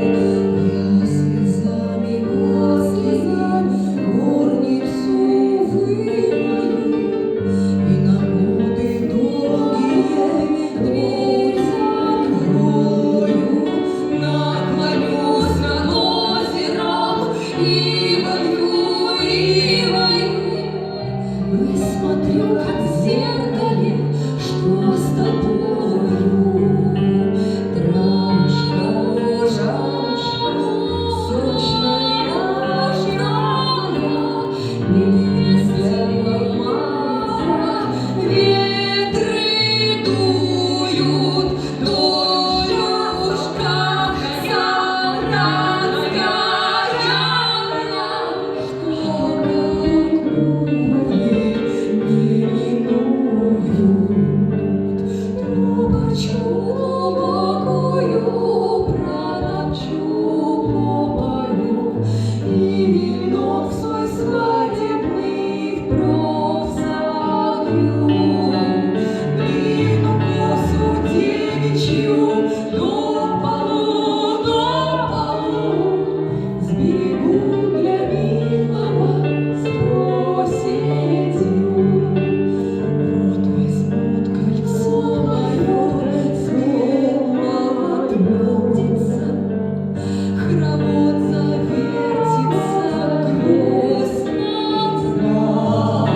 Я слезами горницу вымою, и на годы долгие дверь закрою. Наклонюсь над озером и вою, высмотрю, как в зеркале, что с тобою. Дрожка, ужашка, срочная, песня ломается, ветры дуют, долюшка саратская, что не минуют. Трубочку глубокую проночу, попою, и венок свой свадебный впрок залью. Длинную косу девичью до полу сберегу для милого с проседью. Вот возьмут кольцо мое, снова отвертится, хоровод завертится, грустно знак.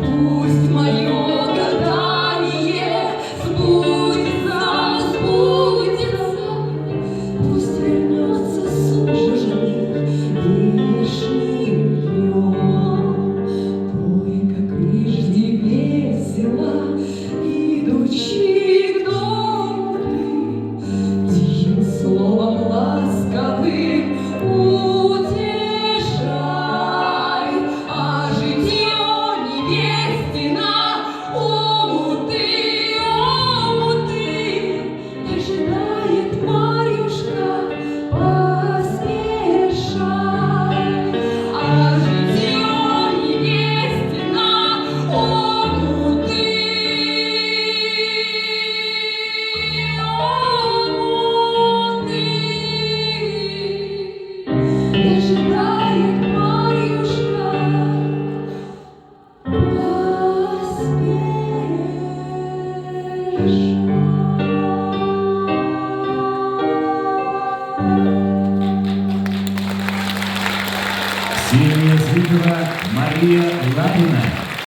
Пусть мое гадание сбудется, пусть